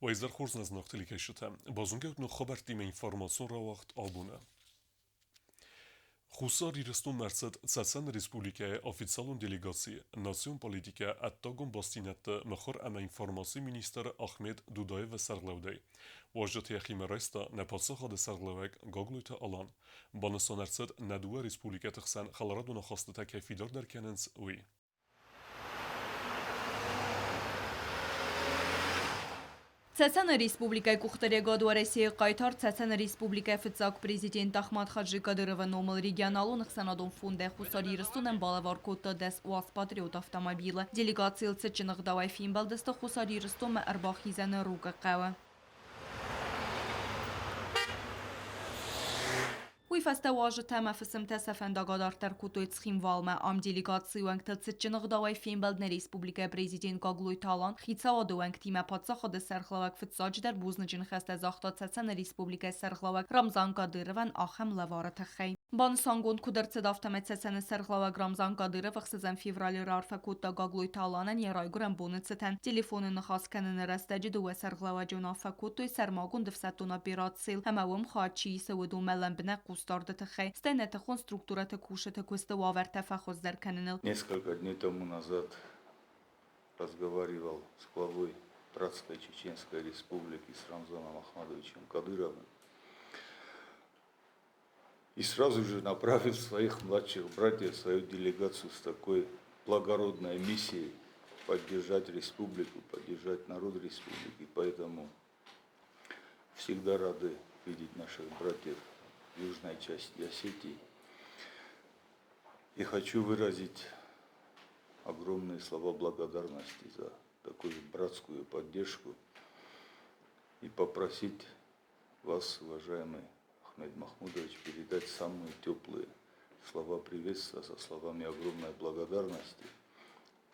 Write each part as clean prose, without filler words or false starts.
وإذا خورز نزناخت لكيشتا بازونجا نو خبر تيم إنفورماسيون راوخت آبونا Խուսար իրստուն մերցդ ծացան ռեսպուլիկայի օֆիցիալուն դելեգացի նասիոն պոլիտիկա ատտագոն բաստինատը մխոր ամա ինֆորմասի մինիստր Ախմեդ Դուդայևը սարլավդեի Ոժջոթի խիմերայստա նեպացախա դե սարլավեք գոգլույթը ալան բանասոնարցդ նադուա ռեսպուլիկա տխսան խալարադունա խաստտա կեֆիդոր դարքենենց ուի Ցեսանը Ռեսպուբլիկայի կուխտերեգոդու Ռեսիայի կայթար Ցեսանը Ռեսպուբլիկայի ֆծակ prezident Ahmad Xhaji Kadyrova նոմալ ռեգիոնալու նխսանադոն ֆունդե խուսարի իրստունեն բալավար կոտը դես ուաս պատրիոտ ավտոմобилы. Делегацийл цечинық давай фимбалдысты խուսարի իրստումը արբախիզանը ռուկը қավы. Уйфасте важы тема фсмт сафендагадартар кутует схимвалма ам делегацию анктацчиныг давай фимбалдны республика президент Гаглуй Талан хицаоду анктима патсаходы сархлавак фцадждар бузныжин хасте захтаццан республика сархлавак Рамзан Кадырован ахам лавара тахай Бан сангон кудерцед автоматсесен сархлавак Рамзан Кадыров хсезен февраль рарфа кутта Гаглуй Таланан ярайгуран бунцетен телефонын хасканын растаджиду ва сархлаваджун афакуту сармагун дфсатун операциил хамавым хачи савуду мелембне Стартатахай, стайната конструктурата кушата кустава артефахоз дарканенел. Несколько дней тому назад разговаривал с главой Братской Чеченской Республики с Рамзаном Ахмадовичем Кадыровым и сразу же направил своих младших братьев, свою делегацию с такой благородной миссией поддержать республику, поддержать народ республики. Поэтому всегда рады видеть наших братьев в южной части Осетии. И хочу выразить огромные слова благодарности за такую братскую поддержку и попросить вас, уважаемый Ахмед Махмудович, передать самые теплые слова приветствия со словами огромной благодарности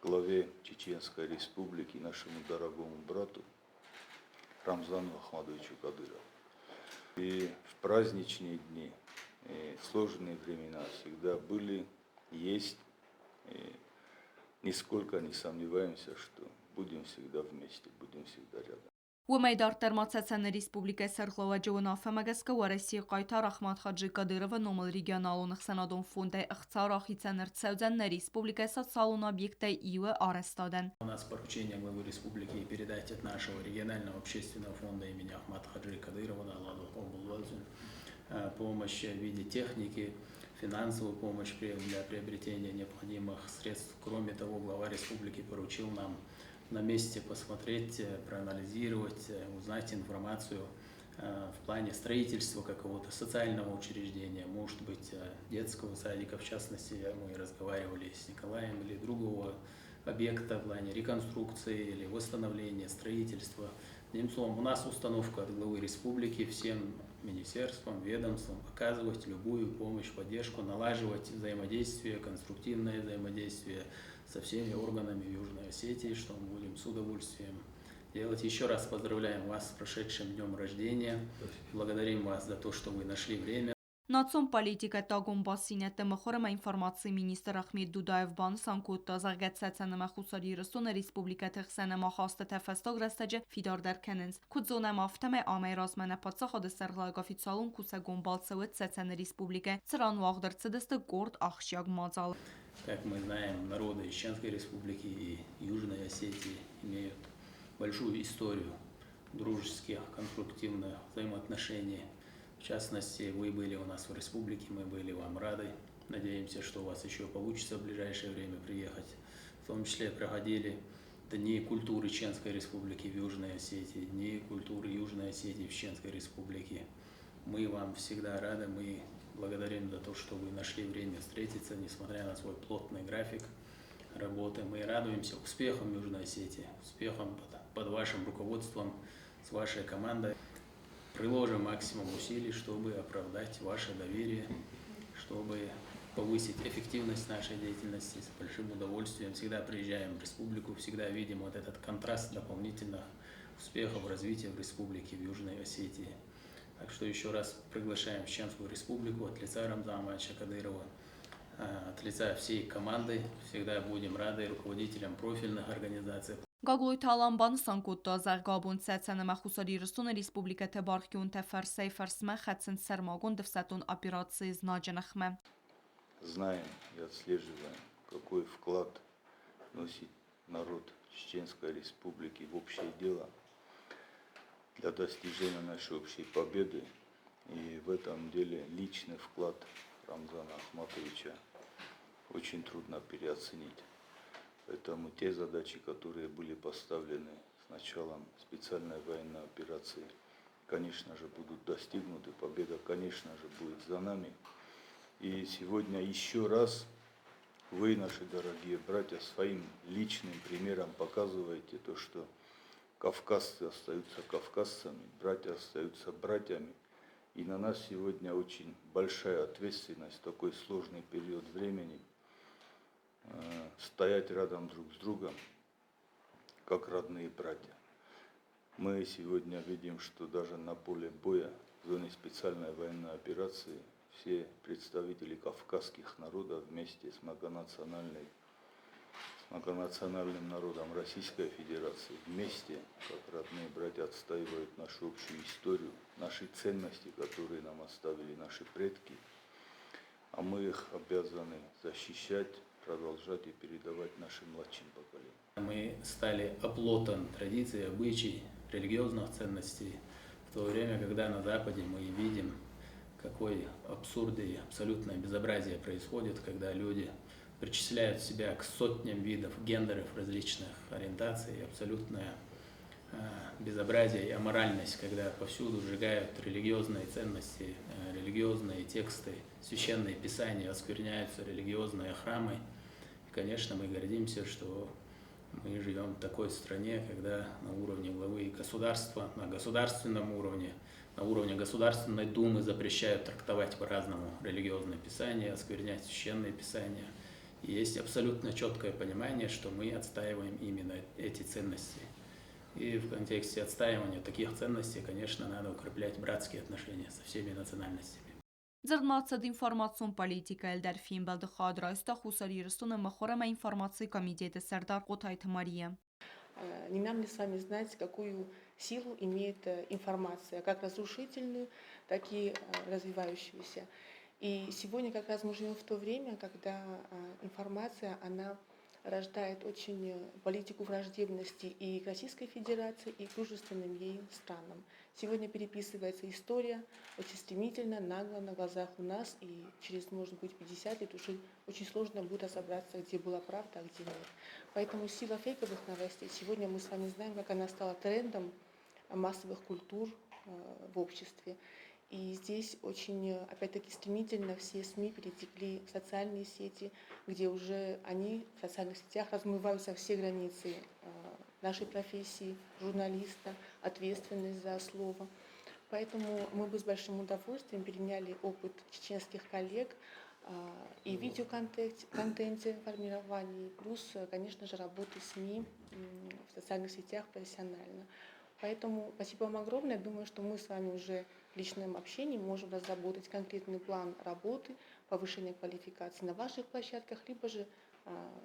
главе Чеченской Республики, нашему дорогому брату Рамзану Ахмадовичу Кадырову. И в праздничные дни, и в сложные времена всегда были, есть, и нисколько не сомневаемся, что будем всегда вместе, будем всегда рядом. وميدارتر ماتسان ريسبوبليكا سرخلوا جونا فمغسكا ورسي قايتار احمد خاجي Кадырова نومل ريجيونالو نخسانادون فونده اختصار اخيتسانر تسوزن ريسبوبليكا социалун объекта Ивы арестаден. У нас поручение главы республики передать от нашего регионального общественного фонда имени Ахмада Хаджи Кадырова помощь в виде техники, финансовую помощь для приобретения необходимых средств. Кроме того, глава республики поручил нам на месте посмотреть, проанализировать, узнать информацию в плане строительства какого-то социального учреждения, может быть, детского садика, в частности, мы разговаривали с Николаем, или другого объекта в плане реконструкции или восстановления, строительства. Одним словом, у нас установка от главы республики всем министерствам, ведомствам оказывать любую помощь, поддержку, налаживать взаимодействие, конструктивное взаимодействие со всеми органами Южной Осетии, что мы будем с удовольствием делать. Еще раз поздравляем вас с прошедшим днем рождения. Благодарим вас за то, что вы нашли время. Նացոն պոլիտիկա տագոն բասինետը մխորը ինֆորմացիի մինիստր Ախմեդ Դուդաև բանսան կուտա զարգացածանը մախուսարի ռսունը ռեսպուբլիկա թխսանը մախաստը թեֆեստող ռստաջը ֆիդար դարքենենց կուտզոնը մավտամե ամայ ռազմանը պացախոդը սարղլագ օֆիցիալուն կուսագոն բալցավıt ծեցանը ռեսպուբլիկա ծրան ուաղդրցդստը գորդ ախշյակ մածալ. Как мы знаем, народы Чеченской Республики и Южной Осетии имеют большую историю дружеских, конструктивных взаимоотношений. В частности, вы были у нас в республике, мы были вам рады. Надеемся, что у вас еще получится в ближайшее время приехать. В том числе проходили Дни культуры Чеченской Республики в Южной Осетии, Дни культуры Южной Осетии в Чеченской Республике. Мы вам всегда рады, мы благодарим за то, что вы нашли время встретиться, несмотря на свой плотный график работы. Мы радуемся успехам Южной Осетии, успехам под вашим руководством, с вашей командой. Приложим максимум усилий, чтобы оправдать ваше доверие, чтобы повысить эффективность нашей деятельности. С большим удовольствием всегда приезжаем в республику, всегда видим вот этот контраст дополнительных успехов развития в республике, в Южной Осетии. Так что еще раз приглашаем в Чеченскую Республику от лица Рамзана Кадырова, от лица всей команды. Всегда будем рады руководителям профильных организаций. Գագլույթալան բանսան կուտո զարգաբուն ծեցանը մախուսարի ռսունը Республика Тебարքյուն Тефер Сейферсме Хацин Сермагун Девсетун операции Знадженахме. Знаем и отслеживаем, какой вклад вносит народ Чеченской Республики в общее дело для достижения нашей общей победы. И в этом деле личный вклад Рамзана Ахматовича очень трудно переоценить. Поэтому те задачи, которые были поставлены с началом специальной военной операции, конечно же, будут достигнуты. Победа, конечно же, будет за нами. И сегодня еще раз вы, наши дорогие братья, своим личным примером показываете то, что кавказцы остаются кавказцами, братья остаются братьями. И на нас сегодня очень большая ответственность в такой сложный период времени стоять рядом друг с другом, как родные братья. Мы сегодня видим, что даже на поле боя, в зоне специальной военной операции, все представители кавказских народов вместе с многонациональным народом Российской Федерации, вместе, как родные братья, отстаивают нашу общую историю, наши ценности, которые нам оставили наши предки, а мы их обязаны защищать, продолжать и передавать нашим младшим поколениям. Мы стали оплотом традиций, обычаев, религиозных ценностей в то время, когда на Западе мы видим, какой абсурд и абсолютное безобразие происходит, когда люди причисляют себя к сотням видов гендеров различных ориентаций, абсолютное безобразие и аморальность, когда повсюду сжигают религиозные ценности, религиозные тексты, священные писания, оскверняются религиозные храмы. И, конечно, мы гордимся, что мы живем в такой стране, когда на уровне главы государства, на государственном уровне, на уровне Государственной Думы запрещают трактовать по-разному религиозные писания, осквернять священные писания. И есть абсолютно четкое понимание, что мы отстаиваем именно эти ценности. И в контексте отстаивания таких ценностей, конечно, надо укреплять братские отношения со всеми национальностями. Ձեռնացած ինֆորմացիոն պոլիտիկա Էլդար Ֆինբելդը խադրայստա խուսարի ռստունը մխորема информации комитета Сардар Кутай Мария. Не нам ли с вами знать, какую силу имеет информация, как разрушительную, так и развивающуюся. И сегодня как раз мы живем в то время, когда информация, она рождает очень политику враждебности и к Российской Федерации, и к дружественным ей странам. Сегодня переписывается история очень стремительно, нагло, на глазах у нас, и через, может быть, 50 лет уже очень сложно будет разобраться, где была правда, а где нет. Поэтому сила фейковых новостей, сегодня мы с вами знаем, как она стала трендом массовых культур в обществе. И здесь очень, опять-таки, стремительно все СМИ перетекли в социальные сети, где уже они в социальных сетях размываются все границы нашей профессии, журналиста, ответственность за слово. Поэтому мы бы с большим удовольствием переняли опыт чеченских коллег и в видеоконтенте формировании, плюс, конечно же, работы СМИ в социальных сетях профессионально. Поэтому спасибо вам огромное. Думаю, что мы с вами уже в личном общении можем разработать конкретный план работы, повышения квалификации на ваших площадках, либо же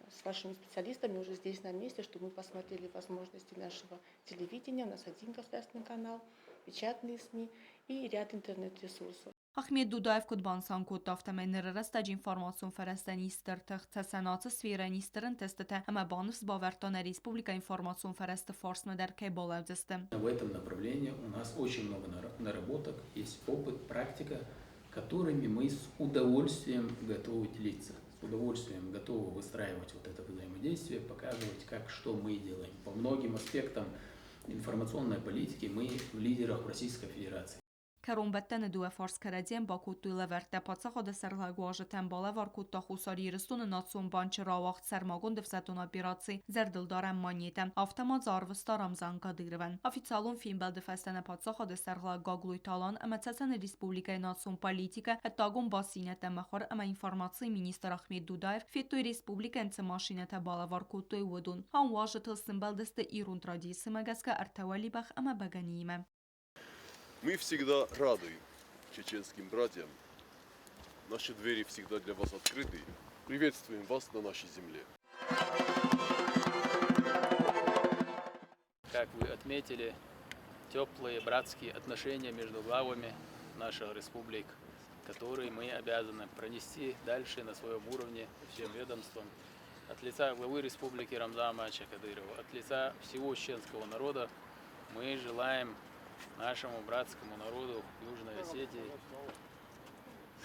с вашими специалистами уже здесь на месте, чтобы мы посмотрели возможности нашего телевидения. У нас один государственный канал, печатные СМИ и ряд интернет-ресурсов. Ахмед Дудаев кудбансан кутафтamenները ռստաջ ինֆորմացիոն ֆերեստենիստր թղթասանացը սվիրենիստրն тестete ama банов сбавертона республика информацион фересте форс медерке болевдесте. В этом направлении у нас очень много наработок, есть опыт, практика, которыми мы с удовольствием готовы делиться, с удовольствием готовы выстраивать вот это взаимодействие, показывать, как, что мы делаем. По многим аспектам информационной политики мы в лидерах Российской Федерации. Կրումբետտենը դու է ֆորս կրեդիեն բակու տույլը վերտե պացախոդը սերլագուաժը տեմբալը վարկուտ տախուսարի իրստունը նացուն բանչը ռավաղ ծերմագուն դվսետուն ապիրացի ձերդլդարեմ մանյետը ավտամաց արվստար ամզան կադիրվեն Официалун Ֆինբելդը ֆեստենը պացախոդը սերլագագլույթալան əmətsəsənə Республикայի նացուն պոլիտիկա հետագուն բասինետə մխոր əmə ինформации министр Ахмед Дудаев феттой республика энце машинетə бала վարկուտույ ուդուն հան ուաժը тылсымбелдесте ирун традисы мәгәскә արտավալիբախ əmə բագանիիմə Мы всегда рады чеченским братьям. Наши двери всегда для вас открыты. Приветствуем вас на нашей земле. как вы отметили, теплые братские отношения между главами наших республик, которые мы обязаны пронести дальше на своем уровне всем ведомствам. От лица главы республики Рамзана Кадырова, от лица всего чеченского народа мы желаем нашему братскому народу Южной Осетии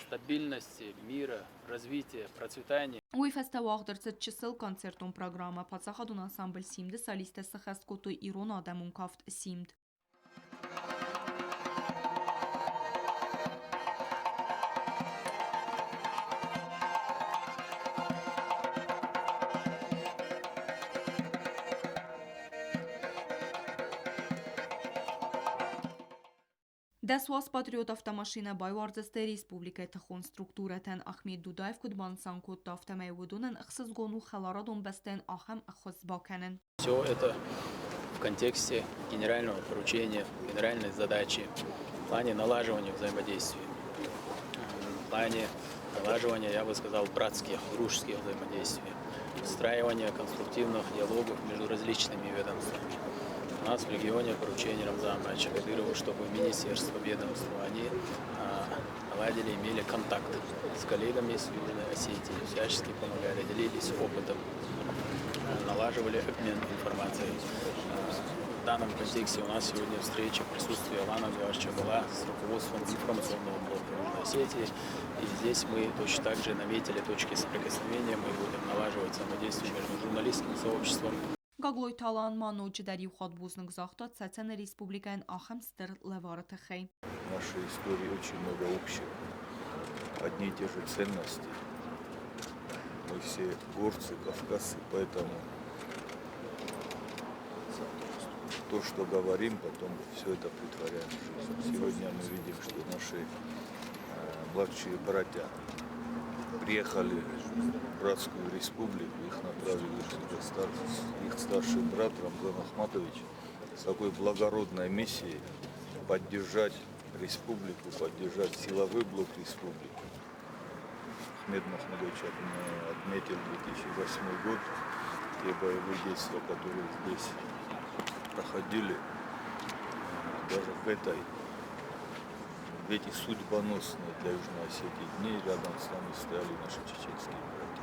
стабильности, мира, развития, процветания. Уйфеста вաղдырцыт чысыл концертун программа пацахадун ансамбль симді солистесі хэскуту ирон адамун кафт симд. Դեսուաս պատրիոտ ավտամաշինը բայվարձստե ռիսպուբլիկայ թխուն ստրուկտուրətən Ախմեդ Դուդայվ կուդբան սանքոտ տավտամայ վուդունն ըխսыз գոնու խալարադուն բստեն ախեմ ըխոз բականն. Все это в контексте генерального поручения, генеральной задачи в плане налаживания взаимодействия, в плане налаживания, я бы сказал, братских, дружеских взаимодействий, встраивания конструктивных диалогов между различными ведомствами. У нас в регионе поручение Рамзана Кадырова, чтобы министерство, ведомства, они наладили, имели контакт с коллегами из Южной Осетии, всячески помогали, делились опытом, налаживали обмен информацией. В данном контексте у нас сегодня встреча, присутствие Алана Гварча была с руководством информационного блока Южной Осетии. И здесь мы точно так же наметили точки соприкосновения, мы будем налаживать взаимодействие между журналистским сообществом. Գագլոյ թալան մանոջ դարի խոտ բուզնգ զախտա ցացան ռեսպուբլիկային ախեմ ստր լևարը թխեի. В нашей истории очень много общего. Одни и те же ценности. Мы все горцы, кавказцы, поэтому то, что говорим, потом все это притворяем в жизнь. Сегодня мы видим, что наши младшие братья приехали в Братскую республику, их направили сюда их старший брат Рамзан Ахматович с такой благородной миссией поддержать республику, поддержать силовой блок республики. Ахмед Махмудович отметил 2008 год, те боевые действия, которые здесь проходили, даже в эти судьбоносные для Южной Осетии дни рядом с нами стояли наши чеченские братья.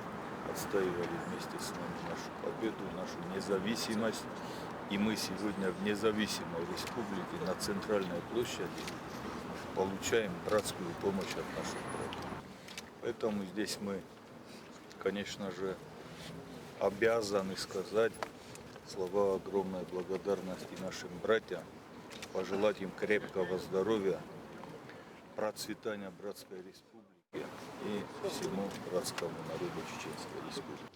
Отстаивали вместе с нами нашу победу, нашу независимость. И мы сегодня в независимой республике на центральной площади получаем братскую помощь от наших братьев. Поэтому здесь мы, конечно же, обязаны сказать слова огромной благодарности нашим братьям, пожелать им крепкого здоровья, процветания Братской Республики и всему братскому народу Чеченской Республики.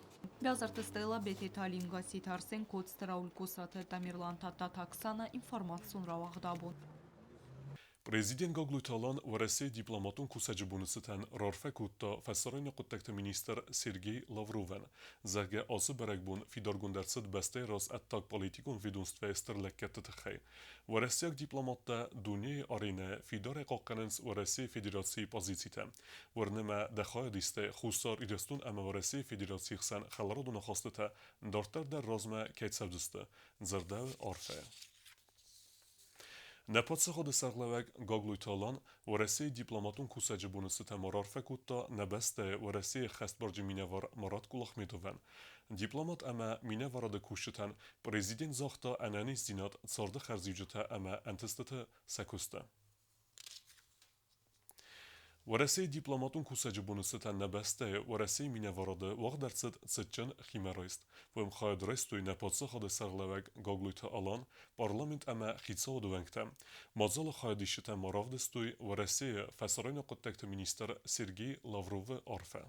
Բյազարդը ստելա բետի թալիմ գասի թարսեն կոց տրաուլ կուսատը տամիрлան տատա թաքսանա ինվորմացիոն ռավաղդաբուն. Президент Гоглуталан в России дипломатун кусаджибунуситан рорфекутто фессорин куттекте министр Сергей Лавровен заге асы берегбун фидоргундерцит бесте рос аттак политикун ведомстве стерлеккеттетхей. В России дипломатта дуни арине фидоре какканенс в России федерации позициите. ورنما دخای دیسته خوستار ایدستون اما в России федерации خسن خلارودون خواستته دارتر در رازمه کیت سبدسته زردو عرفه. Nepodseho sarglevek Gogluytalan v России дипломатун кусаджибунусите морарфекутта небесте в России хестборджи миневар Марат Кулахмедовен. Дипломат ама миневарады кушитан президент захта анани зинат царда харзиджата ама антестете секусте. В России дипломатун кусаджибунусите небесте в России миневарады вагдерцит цитчен химероист. Вем хайдрестуй неподсехо сарлевек Гоглuytalan парламент ама хицаодувенкте. Мазал хайдишите маравдестуй в России фессорин куттекте министр Сергей Лавров арфе.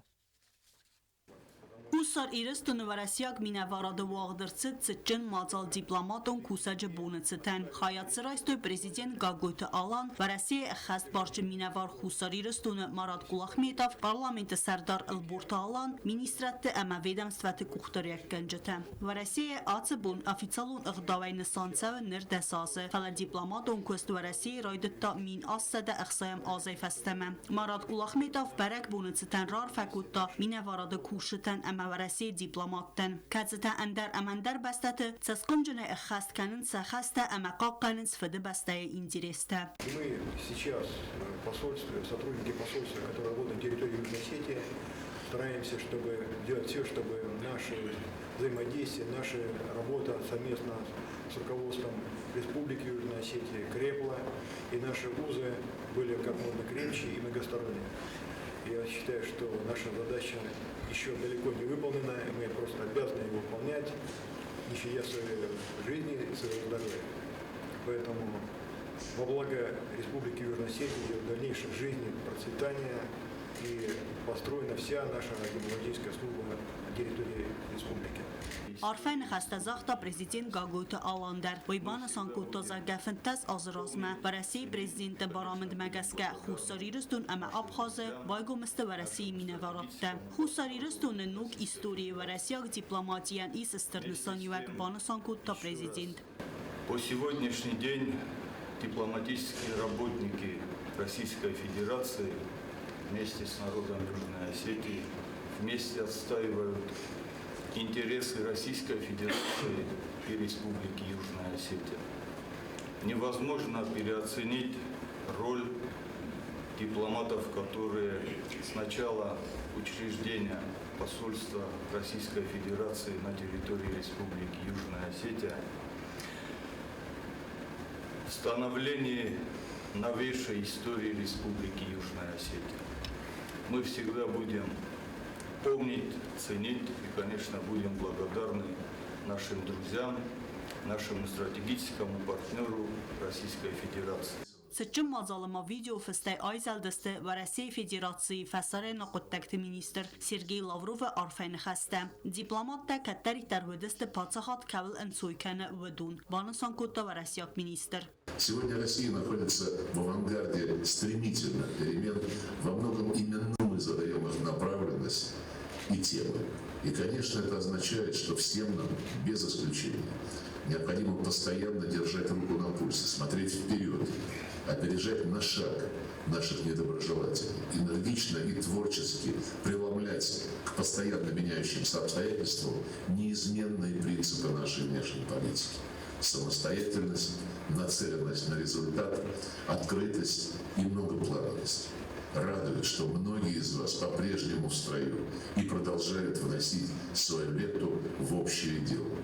Ուսար իրստը նվարասյակ մինավարադը վաղդրցիտ ծճեն մածալ դիպլոմատոն կուսաջը բունեցտեն։ Խայացրայստոյ prezident Գագոյթը Ալան, վարասիե խաստ բարճը մինավար խուսար իրստունը Մարատ Կուլախմետավ, պարլամենտը Սարդար Ըլբուրթը Ալան, մինիստրատը əmə vedamstvəti կուxtıryak գնջտə։ Վարասիե ացը բուն официалун ըղդավայնը սանցավը նր դեսազը։ Խալա դիպլոմատոն կուստ վարասիե ռոյդտա մին ասսədə əxsayam azayfəstəmə։ Մարատ Կուլախմետավ բərək բունեցտən ռար fəqutda մինավարադը կուշıtən əmə Россия дипломаттен. Кацета Андар Амандар бастаты цаскомджене эхаст канен сахаста амакак канен сфеды бастая интереста. Мы сейчас сотрудники посольства, которые работают на территории Южной Осетии, стараемся, чтобы делать все, чтобы наше взаимодействие, наша работа совместно с руководством Республики Южной Осетии крепла, и наши узы были как можно крепче и многосторонние. Я считаю, что наша задача еще далеко не выполнена, и мы просто обязаны ее выполнять, не щадя своей жизни и своего здоровья. Поэтому во благо Республики Южной Осетии, ее дальнейшей жизни, процветания, и построена вся наша дипломатическая служба на территории республики. Արֆեն հաստազախտա պրեզիդենտ Գագույթը Ալանդար, ոյբանը սանկուտոզա գաֆնտաս ազրազմը, վարասի պրեզիդենտը բարամընդ մագասկա, խուսարիրստուն ամա Աբխազը, վայգոմստը վարասի մինավարապտը։ Խուսարիրստունը նուկ истории վարասյակ дипломатиян и сестернысан юак баны сանկутта президент. По сегодняшний день дипломатические работники Российской Федерации вместе с народом Южной Осетии вместе отстаивают интересы Российской Федерации и Республики Южная Осетия. Невозможно переоценить роль дипломатов, которые с начала учреждения посольства Российской Федерации на территории Республики Южная Осетия в становлении новейшей истории Республики Южная Осетия. Мы всегда будем помнить, ценить и, конечно, будем благодарны нашим друзьям, нашему стратегическому партнеру Российской Федерации. Сычым мазалыма видео фестай айзалдысты в России Федерации фасаре нақуттакты министр Сергей Лаврова арфайны хаста. Дипломатта каттари тарвыдысты пацахат кавыл энсойканы выдун. Баны санкутта в Россияк министр. Сегодня Россия находится в авангарде стремительных перемен. Во многом именно мы задаем их направленность и темы. И, конечно, это означает, что всем нам, без исключения, необходимо постоянно держать руку на пульсе, смотреть вперед, опережать на шаг наших недоброжелателей, энергично и творчески преломлять к постоянно меняющимся обстоятельствам неизменные принципы нашей внешней политики. Самостоятельность, нацеленность на результат, открытость и многоплановость. Радует, что многие из вас по-прежнему в строю и продолжают вносить свою лепту в общее дело.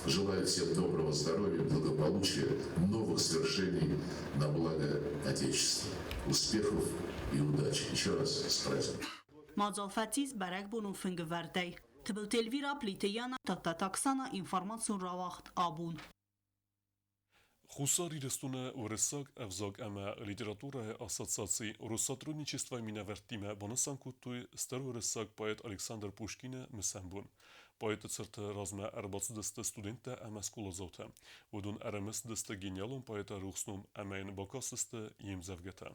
Желаю всем доброго здоровья, благополучия, новых свершений на благо Отечества. Успехов и удачи. Еще раз с праздником. Մազալֆատից բարակ բունուն ֆնգվարդայ։ Թբլտել վիրա պլիտեյանը տատատաքսանա ինվորմացիոն ռավախտ աբուն։ Хусари рестуна урысак авзак ама литература ассоциации Россотрудничества Минавертима Бонасанкутуй старый урысак поэт Александр Пушкина Месамбун. Поэт церта разма арбацдыста студента ама скулазота. Удун арамысдыста гениалум поэта рухснум амайн бокасыста имзавгата.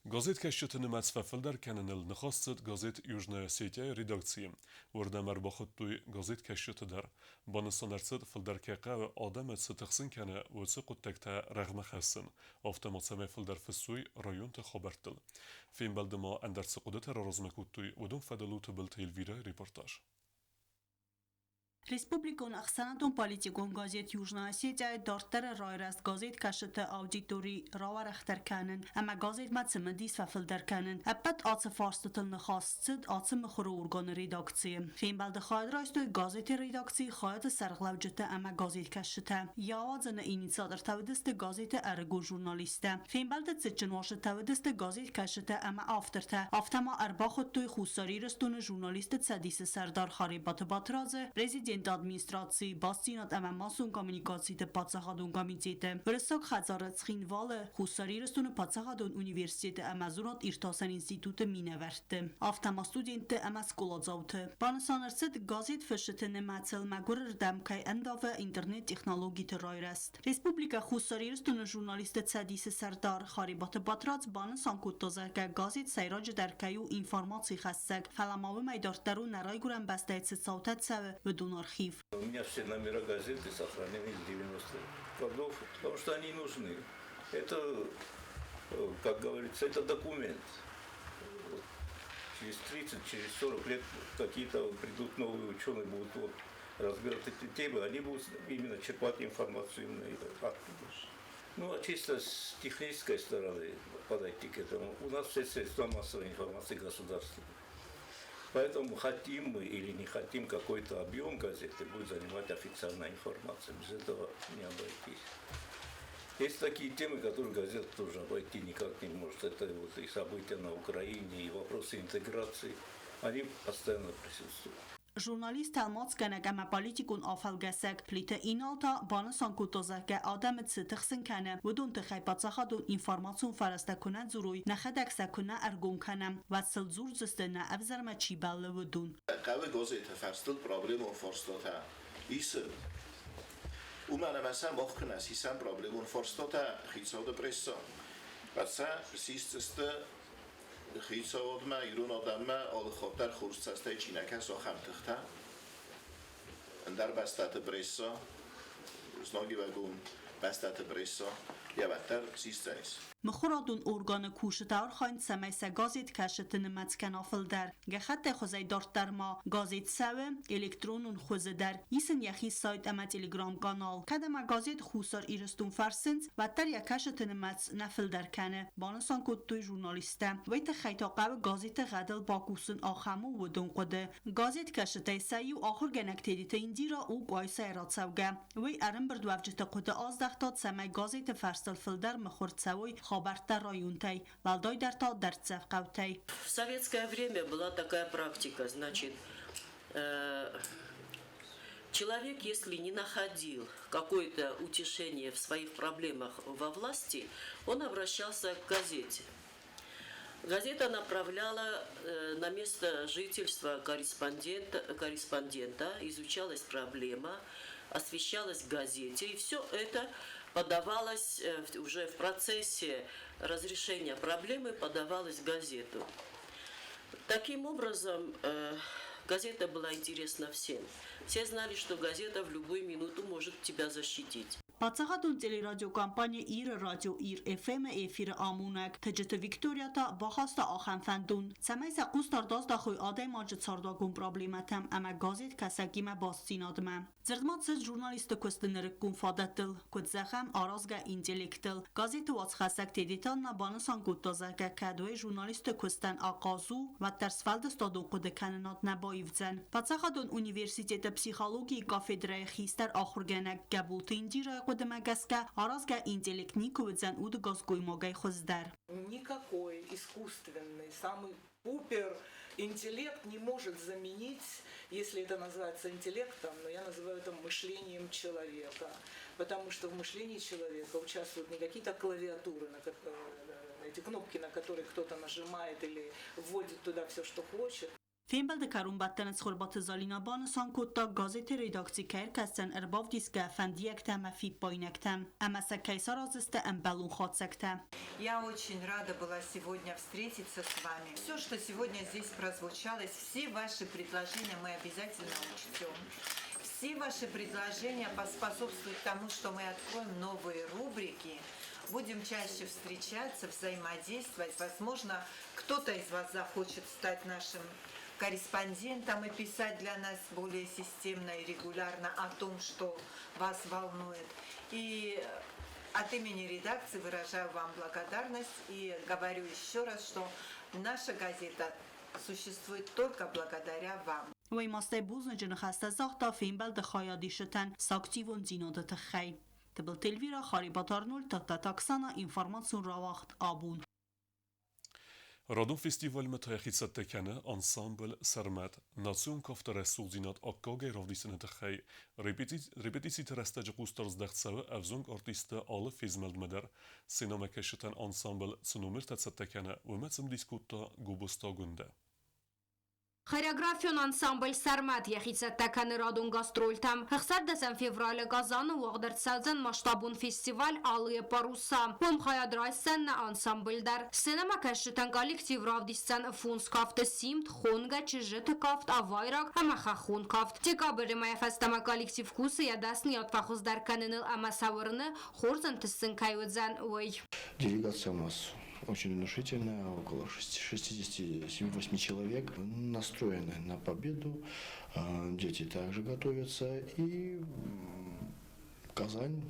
Газет кашчетыны мацфафылдар кәнініл нұхастыд газет Южная Осетия редакции. Урдамар бақыттуй газет кашчетыдар. Баны санарцыд фылдар кәқа вә адам әтсі тықсын кәні өтсі құттакта рағма қасын. Автоматсаме фылдар фысуй районты хабартыл. Фейм балдыма әндарцы құды терроризмы күттуй удун фадалу түбіл тейлвира репортаж. Республикон Ахсанатон политикон газет Южная Осетия дартер райраст газет кашты аудитории раварахтер канен, ама газет мацмдис фафлдер канен. Апат ац фарстытылны хастыд ац мхру орган редакции. Фин балды хайд райстой газет редакции хайд сарглавжыты ама газет кашты. Явазны инициатор тавдысты газет аргу журналисты. Фин балды цычын вашы тавдысты газет кашты ама авторта. Автама арбахоттой хусари рстуны журналисты цадисы Сардar Xaribat Batrazı prezident администрации Бастинат ամամասուն կոմունիկացիա Պացախադուն կոմիտետը վրսակ խածարը ցխինվալը խուսարիրստունը Պացախադուն ունիվերսիտետը ամազունատ իրտասան ինստիտուտը մինավերտը ավտոմաստուդենտը ամասկոլոզավթը բանսանարսետ գազետ ֆշտը նմացել մագուրր դամքայ ընդավը ինտերնետ տեխնոլոգիա ռայրաստ Ռեսպուբլիկա խուսարիրստունը ժուրնալիստը Ցադիսը Սարդար Խարիբատը Բատրած բանսանկուտոզարկա գազետ սայրոջը դարկայու ինֆորմացիա խասակ ֆալամավը մայդարտարու նարայգուրան բաստայցը սաուտացավը վդուն архив. У меня все номера газеты сохранены с 90-х годов, потому что они нужны. Это, как говорится, это документ. через 30, через 40 лет какие-то придут новые ученые, будут вот разбирать эти темы, они будут именно черпать информацию именно оттуда. Ну, а чисто с технической стороны подойти к этому, у нас все средства массовой информации государственные. Поэтому хотим мы или не хотим, какой-то объем газеты будет занимать официальная информация. Без этого не обойтись. Есть такие темы, которые газета тоже обойти никак не может. Это вот и события на Украине, и вопросы интеграции. Они постоянно присутствуют. Ժուրնալիստ Հալմոց կնագամա պոլիտիկուն օֆալգասակ պլիտը ինալտա բանասան կուտոզակը ադամը ցտխսն կանը ودون تخیپاتساخدون اینفورماسیون فرسته کنند زروی نخدک سکونه ارگون کنم و سلزور زستنه افزرمه چی بله ودون قوی گازیت فرستل پرابلم و فرستاته ایسه او من مثلا وقت کنه سیسم پرابلم و فرستاته خیصاد پرسا بسا سیستسته خیصاد ما ایرون آدم ما آل خاطر خورستسته چینکه ساخم تخته اندر بستت پرسا زناگی بگون بستت پرسا یا بدتر سیستنیست مخورادون ارگان کوشتار خواهند سمیسه گازیت کشتن متکن آفل در گخط خوزای دارت در ما گازیت سوه الکترونون خوزه در ایسن یخی سایت اما تلگرام کانال کدما گازیت خوصار ایرستون فرسند و تر یا کشتن مت نفل در کنه بانسان کد توی جورنالیسته ویت خیتاقه گازیت غدل باکوسن آخمو و دون قده گازیت کشته سایی و آخر گنک تیدیت ایندیرا او گایسه ایراد سوگه وی ارم برد وفجت قده آزدختاد سمی گازیت فرستل فلدر مخورد سوی В советское время была такая практика, значит, человек, если не находил какое-то утешение в своих проблемах во власти, он обращался к газете. Газета направляла на место жительства корреспондента, изучалась проблема, освещалась в газете, и все это подавалось уже в процессе разрешения проблемы, подавалось в газету. Таким образом, газета была интересна всем. Все знали, что газета в любую минуту может тебя защитить. Բացահատուն տելերադիոկամպանիա իր ռադիո իր FM էֆիրը ամունակ թջթ Վիկտորիա բախաստա ախանֆանդուն ցամայսա կուստարդոս դախոյ ադայ մաճ ցարդագուն պրոբլեմատամ ամա գազետ կասակիմա բասցինադմա Ձերդմացը ժուրնալիստը կոստները կունֆադատլ կոծախամ արազգա ինտելեկտլ գազետը վացխասակ տեդիտաննա բանասան կուտոզակա կադոյ ժուրնալիստը կոստան աղազու վատտարսվալդը ստոդուն կոդեկաննատ նաբոյվձան Բացահատուն ունիվերսիտետը պսիխոլոգիի կաֆեդրայի խիստար ախուրգանակ գաբուլտը ինդիրա Кодемагаска, аразга интеллект никовыцан уды газгой могай хоздар. Никакой искусственный, самый супер интеллект не может заменить, если это называется интеллектом, но я называю это мышлением человека. Потому что в мышлении человека участвуют не какие-то клавиатуры, эти кнопки, на которые кто-то нажимает или вводит туда все, что хочет. Фембелде карун баттанец خربات زالينا بانسان كوتا گازيت ريداكسي كير كستن ارباف ديسكا فنديكتا ما في باينكتا اما سكيسا رازستا ام بالون خاتسكتا. Я очень рада была сегодня встретиться с вами. Все, что сегодня здесь прозвучало, все ваши предложения мы обязательно учтем. Все ваши предложения поспособствуют тому, что мы откроем новые рубрики, будем чаще встречаться, взаимодействовать. Возможно, кто-то из вас захочет стать нашим корреспондентом и писать для нас более системно и регулярно о том, что вас волнует. И от имени редакции выражаю вам благодарность и говорю еще раз, что наша газета существует только благодаря вам. وی ماسته بوزن جن خسته زاختا فیمبل دخایادی شتن ساکتیون زینودت خی. تبل تلویرا خاریبات آرنول تا تاکسانا اینفورماسیون را وقت آبون. Radon festival me tăiachița tecane, ensemble, sermet, națion kaftere suzinat akkage ravdisene tăchai, repetiții terestege gustar zdechțewe, evzong artiste alle fizmeld meder, siname keşeten ensemble, sunumir tetsa tecane, umetzem diskuta gubusta gunde. Խորեոգրաֆիոն անսամբլ Սարմատ եղիցետական ռադուն գաստրոլտամ հղսար դեսեն ֆևրալը գազանը ուաղդրցածեն մաշտաբուն ֆեստիվալ ալիե պարուսա ում խայադրայսեն նա անսամբլ դար սենեմա կաշտան կալիկտիվ ռավդիսցան ֆունս կավտը սիմտ խոնգա չժետը կավտ ավայրակ ամախա խուն կավտ տեկաբրի մայαφաստամա կալիկտիվ կուսը յադասնի ատվախոս դար կանենել ամասավրնը խորզն տսն կայուձան ոյ Делегация у нас очень внушительная, около 67 человек, настроены на победу. Дети также готовятся. И Казань,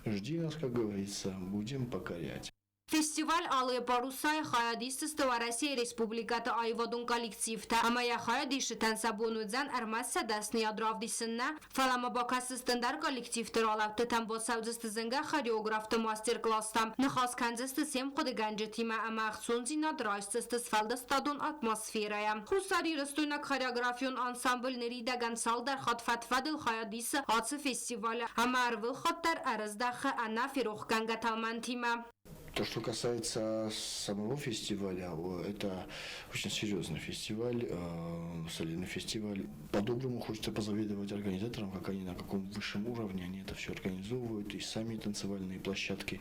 жди нас, как говорится, будем покорять. Фестиваль «Алые паруса» хаядистство России Республиката Айвадун коллективта. Амая хаядиши тансабунудзан армасса дасни адравдисынна. Фалама бакасы стандар коллективтер алапты там босаудысты зынга хореографты мастер-класстам. Нахас канзысты сем коды ганджетима амахсунзина драйстысты сфалдастадун атмосферая. Хусари растуйнак хореографион ансамбль неридаган салдар хатфатфадыл хаядисы ацы фестиваля. Амарвыл хаттар араздахы ана фирох гангаталмантима. То, что касается самого фестиваля, это очень серьезный фестиваль, солидный фестиваль. По-доброму хочется позавидовать организаторам, как они на каком высшем уровне они это все организовывают, и сами танцевальные площадки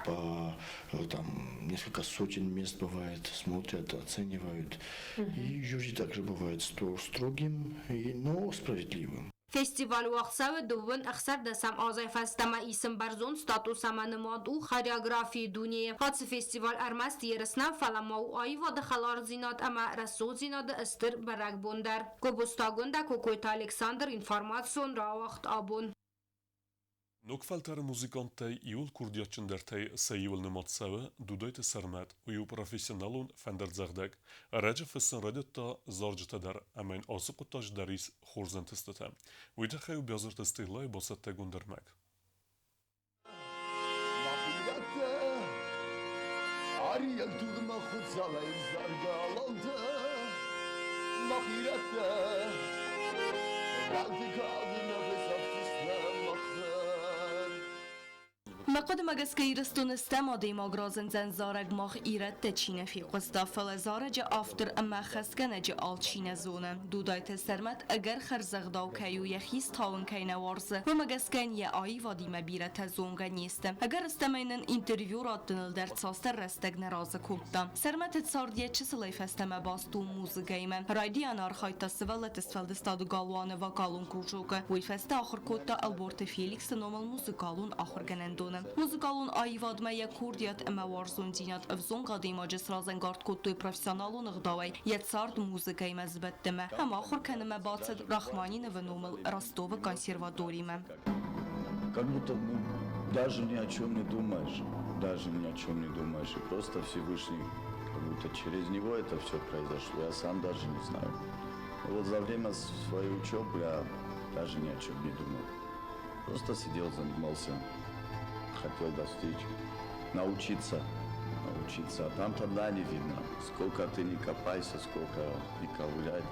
там несколько сотен мест бывает, смотрят, оценивают. И жюри также бывает строгим, но справедливым. Фестиваль уақсавы дувын ақсар дасам азай фастама исім барзон статус аманымад у хореографии дуния. Хатсы фестиваль армаст ересна фаламау айвады халар зинат ама расул зинады істір барак бундар. Көбустагунда Кокойта Александр информацион рауақт абун. Nokfaltar muzikantej iul kurdiaçındertej se iul nımatsavı dudayte sermet uyu profesyonalun fenderzerdek aracı fısın radyotta zarcıtadar amen asıqutaş daris xorzentistete. Uyda xeyu biyazırt istihlay basette gundermek. Ariel durma xudzalay zargalanda Mahirette Geldi kaldı nefes مقدم اگسکی رستون استماده ماگرازن زن زارگ ماخ ایرد تچینه فی قصدا فلزاره جا آفتر اما خسکنه جا آلچینه زونه دودایت سرمت اگر خرزغداو کیو یخیز تاون کینه وارزه و مگسکن یه آیی وادی مبیره تزونگه نیستم اگر استمینن انترویو رادنل در تساستر رستگ نرازه کوبتا سرمت تساردیه چه سلی فستمه باستو موزگیمه رایدی انار خایتا سوالت اسفلد استادو گالوانه و گالون کروجوگه وی فست آخر کوتا البورت فیلیکس نومل موزگالون آخر گنندونه Музыкалун айвадмая курдият эма варзундинят авзун гадима жесразенгард куттуй профессионалун гдавай яцард музыкай мазбаттема ама ахур канема бацад Рахманина венумал Ростова консерваторима. Как будто даже ни о чем не думаешь, и просто Всевышний, как будто через него это все произошло, я сам даже не знаю. Вот за время своей учебы я даже ни о чем не думал, просто сидел, занимался. Хотел достичь, научиться, а там тогда не видно. Сколько ты не копайся, сколько не ковыляй,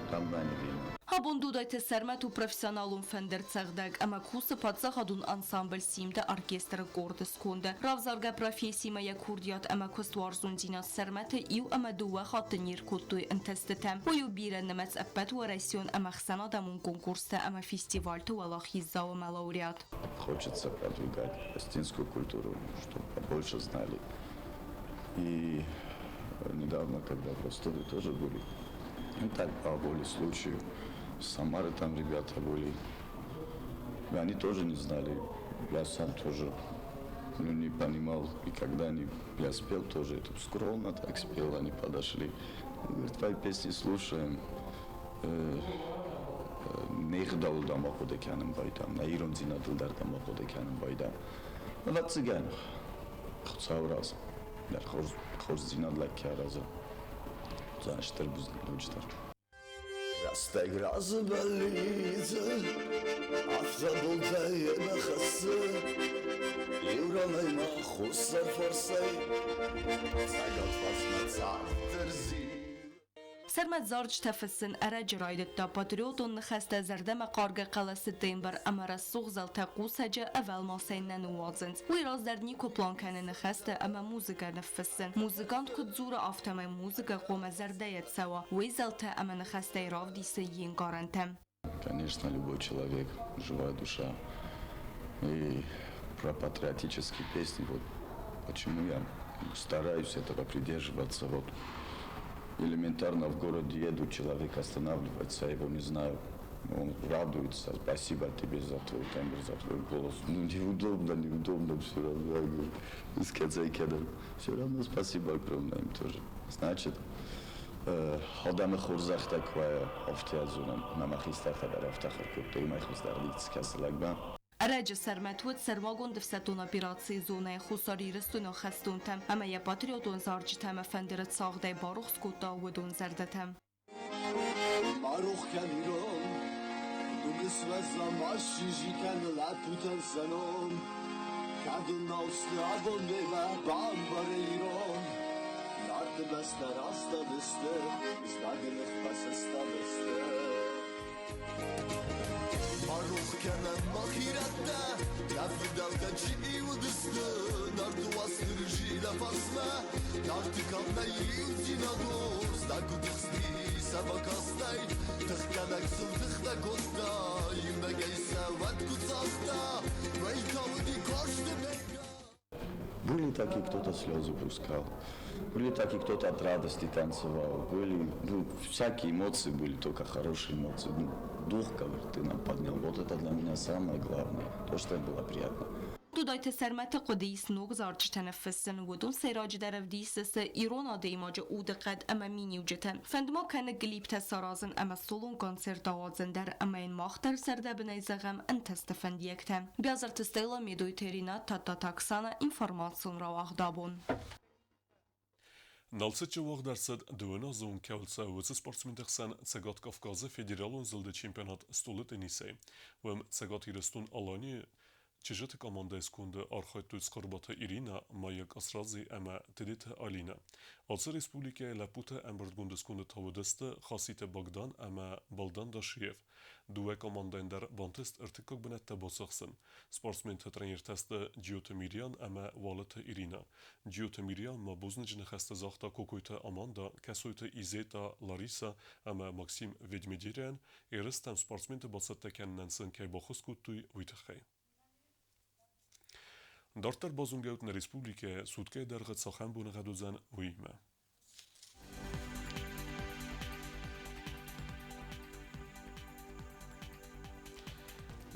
там не видно. Habun dudayte sermet u profesionalun fender цагдак, ама кусы падзахадун ансамбль симде оркестр гордыс конде. Равзарга профессима я курдият ама кустварзун динас сермете ию ама дуа хатынир куттуй интестетем. Ою бирен немец аппет у райсион ама хсана дамун конкурсте ама фестиваль туалах хиззау ама лауреат. Хочется продвигать палестинскую культуру, чтобы побольше знали. И недавно, когда в Ростове тоже были, и так по воле случаю, в Самаре там ребята были, и они тоже не знали, я сам тоже не понимал, и когда я спел тоже, это скромно так спел, они подошли, говорят, твои песни слушаем, نخداول دام خود کنم بایدم نه ایران زینا دل دردم خود کنم بایدم ولی цыган خود ساوراز در خورز زینا دل کرازه زانشتر بزنجتر Rasteg razbalize Afzabulta yebkhsse Yuranay ma khussar forsay Sagat fasna tsarterzi سرمت زارج تفسن أرج رايدت تا باتريوتون نخسته زردم قارق قلستين بر أمر السوغ زلتا قوسجا أول ما سينن وازنز ويراز در نيكو بلان كان نخسته أما موزيكا نفسن موزيكانت كد زور آفتما موزيكا قوم زرديت سوا ويزلتا أما نخسته راف دي سيين قارنتم. Конечно, любой человек, живая душа. И про патриотические песни, вот почему я стараюсь этого придерживаться, вот. Элементарно в городе еду, человек останавливается, я его не знаю. Он радуется, спасибо тебе за твой тембр, за твой голос. Ну, неудобно все равно. Я говорю, все равно спасибо огромное им тоже. Значит, Адам Хорзах такое офтиазуном, намахистах арафтахар купто, имайхустарлиц каслагба. Aracı sermetwet servagon difsetun operatsiy zonaya xusarîristûn û xestûn tem em ya patriotûn zarcî teme fendiret saxdey barux skûta wedûn zerdetem. Baruch kaniron, du geswesa maschijiken la putan sanom, kadun ausle avon neva bambareiron, narde beste rasta beste, zdagenich basesta beste. Baruch kemen mahirette, lafı dalgaçı ivdıslı, nardu asırıcı lafasma, nardı kalmayı ucinados, da kuduxli sabakastay, tıhkanak sıldıkta kostay, megeyse vat kutsakta, veytavdi koştu mega. Были такие, кто-то слезы пускал, были такие, кто-то от радости танцевал, были, всякие эмоции были, только хорошие эмоции. Дух, который ты нам поднял, вот это для меня самое главное, то, что было приятно. Dudayte sermete qudîs nûk zarcî teneffüsün wedûn seyracî derev dîsese îrona deymaca û diqet eme mînî wcite. Fendima kene gilîb te sarazin eme solûn konser dawazin der emeyên maxter serde bineyzexem in teste fendiyekte. Biazert steyla mêdoy terîna tata taksana informasyonra waxdabûn. Nalsıçı vaxt dersid dövüna zon kevlsa vısı sportsmen dexsen Cegat Kafkazı Federalon zıldı çempionat stolu tenise. Vem Cegat Iristun Alani Çeşitli komanda skunde arxaytu skorbatı Irina Mayak Asrazi ama tedite Alina. Alsı Respublikaya Laputa emberdgunde skunde tavudeste xasite Bagdan ama Baldan Daşiyev. Duve komandayın der bantist irtikak binette basıxsın. Sportsmen trener teste Giyote Miryan ama Valete Irina. Giyote Miryan ma boznicine xeste zaxta Kokoyte Amanda, Kesoyte Izeta Larisa ama Maxim Vedmedirian, eristem sportsmen te basıtte keninen sınkay baxız kutuy vitexe. Darter bazungeut na Respublike Sudke derget sachen bune gadozan vime.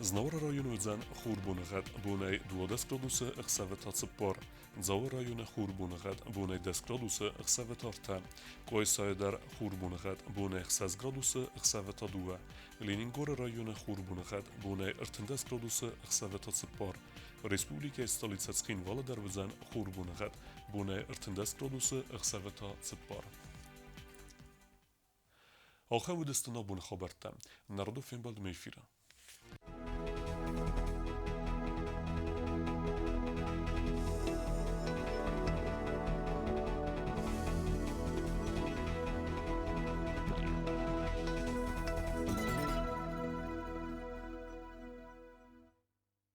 Znawra rayonu zan xurbunegat bunay 20 gradusa xsaveta tsipor. Zawr rayonu xurbunegat bunay 10 gradusa xsaveta arta. Koysayder xurbunegat bunay 6 gradusa xsaveta duwa. Leningor rayonu xurbunegat bunay 10 gradusa xsaveta tsipor. Respublika stolica Tskhinvala dervizan xurbunegat bunay 10 gradusa xsaveta tsipor. Axav destana bun xabarta. Narodu Finbald Meyfira.